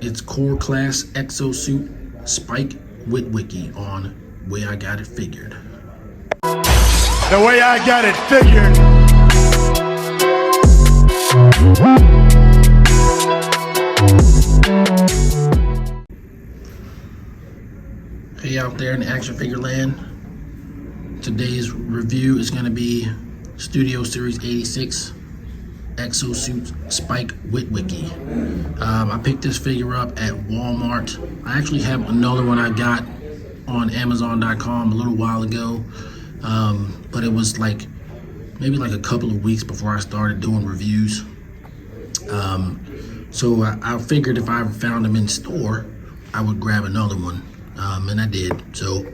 It's Core Class Exo-Suit Spike Witwicky on Way I Got It Figured. The way I got it figured. Hey out there in the action figure land. Today's review is going to be Studio Series 86 Exo-Suit Spike Witwicky. I picked this figure up at Walmart. I actually have another one I got on Amazon.com a little while ago, but it was maybe a couple of weeks before I started doing reviews. So I figured if I found them in store, I would grab another one, and I did. So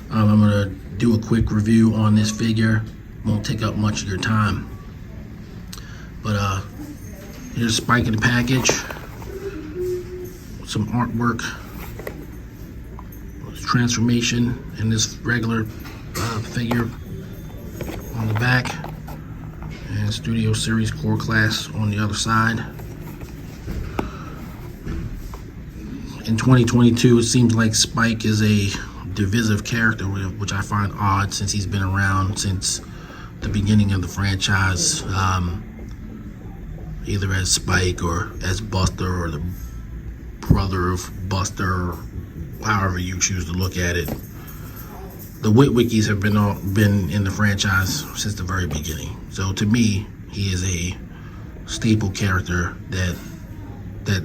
I'm gonna do a quick review on this figure. Won't take up much of your time. But here's Spike in the package. Some artwork. Transformation in this regular figure on the back. And Studio Series Core Class on the other side. In 2022, it seems like Spike is a divisive character, which I find odd since he's been around since the beginning of the franchise. Either as Spike or as Buster or the brother of Buster, or however you choose to look at it. The Witwickies have been in the franchise since the very beginning. So to me, he is a staple character that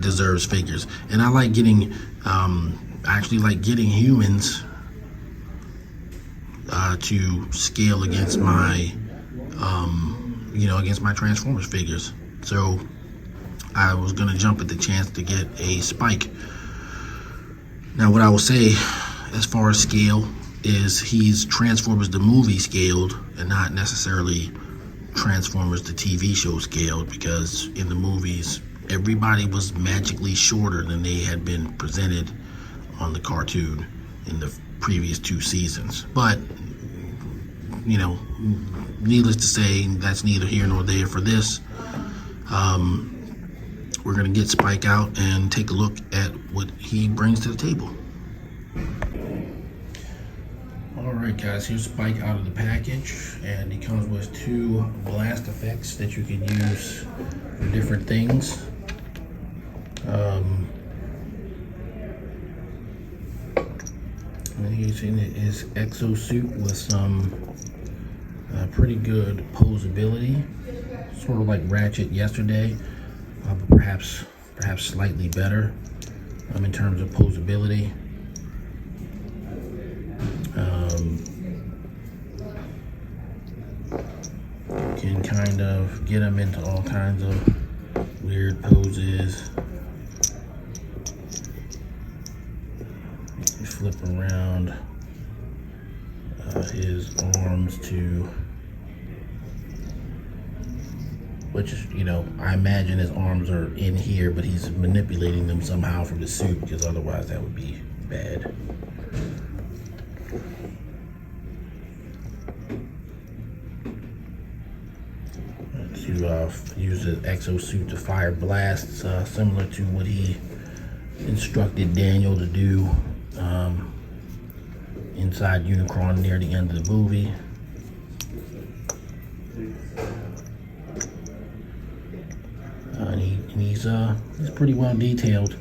deserves figures. And I like getting, I actually like getting humans to scale against my, against my Transformers figures. So I was gonna jump at the chance to get a Spike. Now what I will say as far as scale is he's Transformers the movie scaled and not necessarily Transformers the TV show scaled, because in the movies everybody was magically shorter than they had been presented on the cartoon in the previous 2 seasons. But needless to say, that's neither here nor there for this. We're gonna get Spike out and take a look at what he brings to the table. Alright guys, here's Spike out of the package, and he comes with 2 blast effects that you can use for different things. And he's in his Exo-Suit with some pretty good posability, sort of like Ratchet yesterday, but perhaps slightly better in terms of posability. You can kind of get him into all kinds of weird poses. You can flip around his arms to, which is, I imagine his arms are in here, but he's manipulating them somehow from the suit, because otherwise that would be bad. To use the Exo-Suit to fire blasts, similar to what he instructed Daniel to do inside Unicron near the end of the movie. And he's pretty well detailed.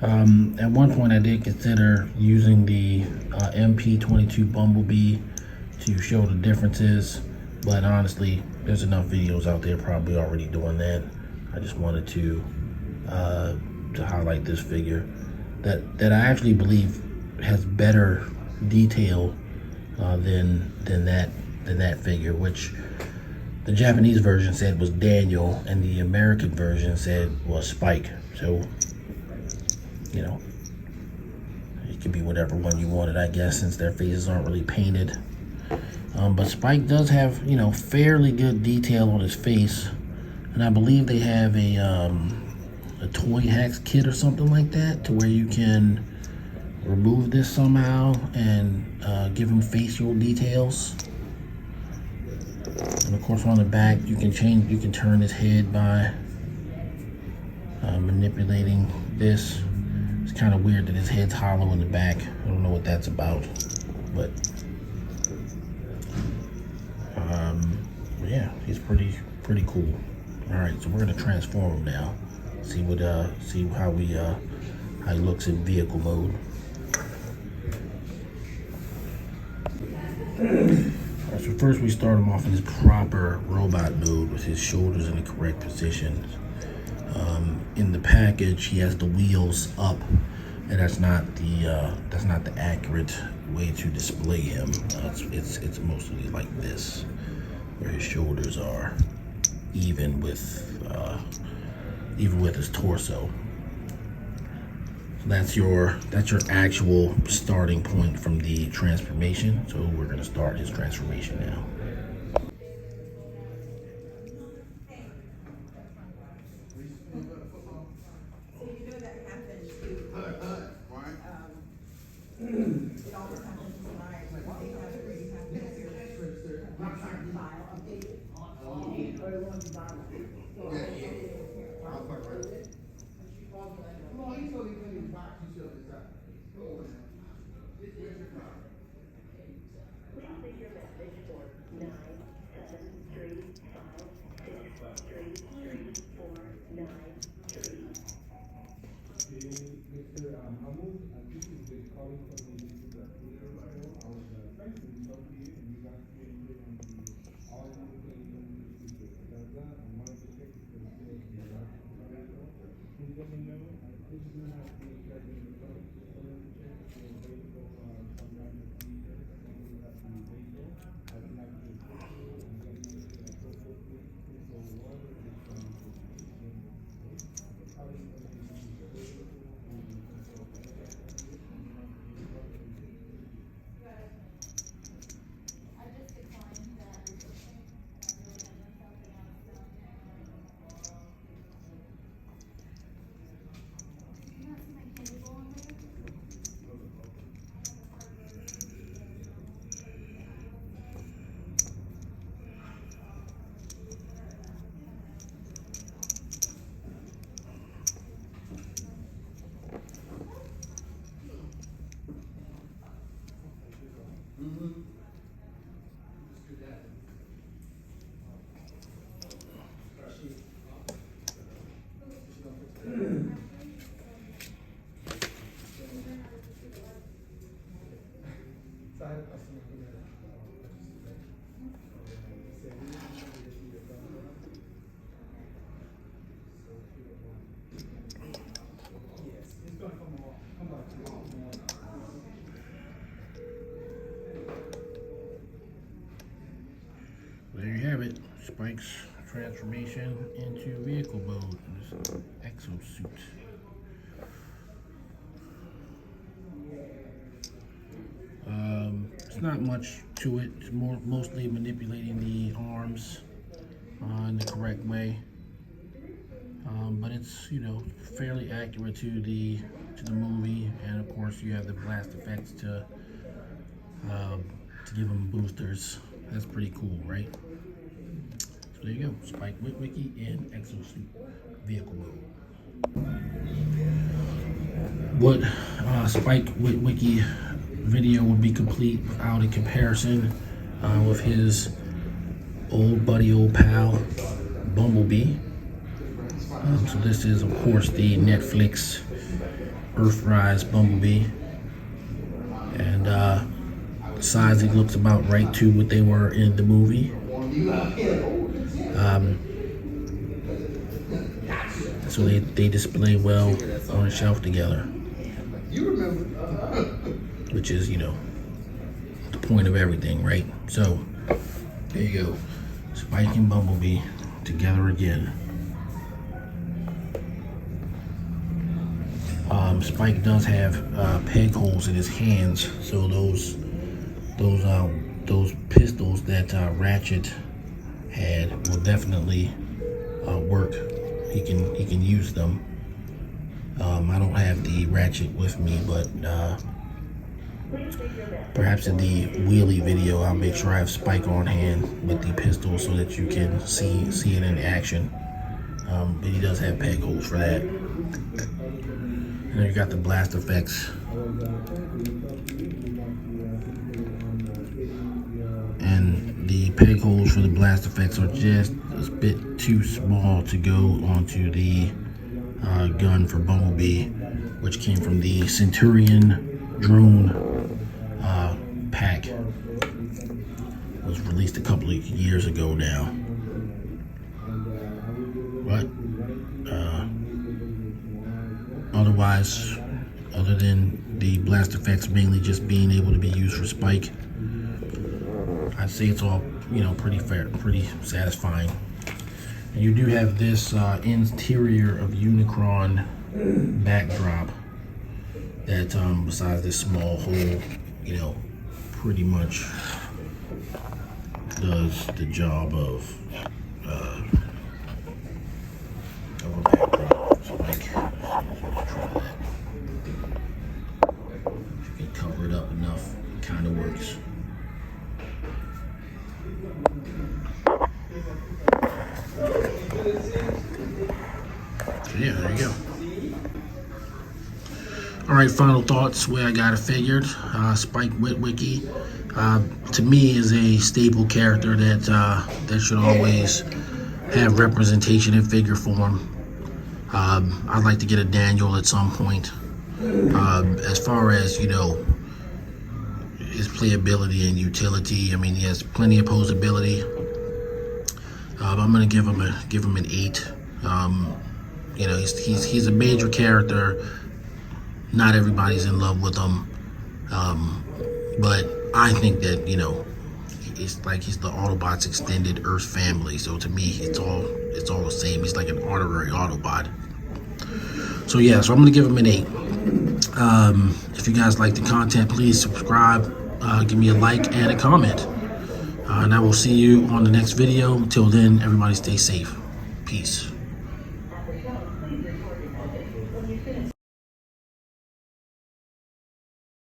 At one point I did consider using the MP-22 Bumblebee to show the differences, but honestly there's enough videos out there probably already doing that. I just wanted to highlight this figure that I actually believe has better detail than that figure, which the Japanese version said was Daniel and the American version said was Spike. So it could be whatever one you wanted, I guess, since their faces aren't really painted. But Spike does have, fairly good detail on his face, and I believe they have a toy hacks kit or something like that, to where you can remove this somehow and give him facial details. And of course on the back you can turn his head by manipulating this. It's kind of weird that his head's hollow in the back. I don't know what that's about, but yeah, he's pretty cool. All right, so we're gonna transform him now. See how he looks in vehicle mode. All right, so first we start him off in his proper robot mode with his shoulders in the correct position. In the package, he has the wheels up, and that's not the accurate way to display him. It's mostly like this, where his shoulders are even with his torso. So that's your actual starting point from the transformation. So we're gonna start his transformation now. There you have it, Spike's transformation into vehicle mode in this Exo-Suit. It's not much to it. It's mostly manipulating the arms in the correct way, but it's fairly accurate to the movie, and of course you have the blast effects to give them boosters. That's pretty cool, right? So there you go, Spike Witwicky in Exo-Suit vehicle mode. What Spike Witwicky video would be complete without a comparison with his old buddy, old pal, Bumblebee. So this is, of course, the Netflix Earthrise Bumblebee, and sizing looks about right to what they were in the movie. So they display well on a shelf together, which is the point of everything, right? So there you go, Spike and Bumblebee together again. Spike does have peg holes in his hands, so those pistols that Ratchet had will definitely work. He can use them. I don't have the Ratchet with me, but perhaps in the wheelie video I'll make sure I have Spike on hand with the pistol so that you can see it in action. but he does have peg holes for that. And then you got the blast effects. And the peg holes for the blast effects are just a bit too small to go onto the gun for Bumblebee, which came from the Centurion drone pack. It was released a couple of years ago now. But otherwise, other than the blast effects mainly just being able to be used for Spike, I'd say it's all, you know, pretty fair, pretty satisfying. And you do have this interior of Unicron backdrop that, besides this small hole, you know, pretty much does the job of a backdrop. So like, try that. If you can cover it up enough, it kind of works. So yeah, there you go. All right, final thoughts where I got it figured. Spike Witwicky, to me, is a staple character that should always have representation in figure form. I'd like to get a Daniel at some point. As far as, you know, his playability and utility, I mean, he has plenty of posability. I'm gonna give him an 8. You know, he's a major character. Not everybody's in love with him, but I think that, you know, it's like he's the Autobots extended Earth family. So to me, it's all the same. He's like an honorary Autobot. So yeah, so I'm gonna give him an 8. If you guys like the content, please subscribe, give me a like and a comment, and I will see you on the next video. Until then, everybody stay safe. Peace.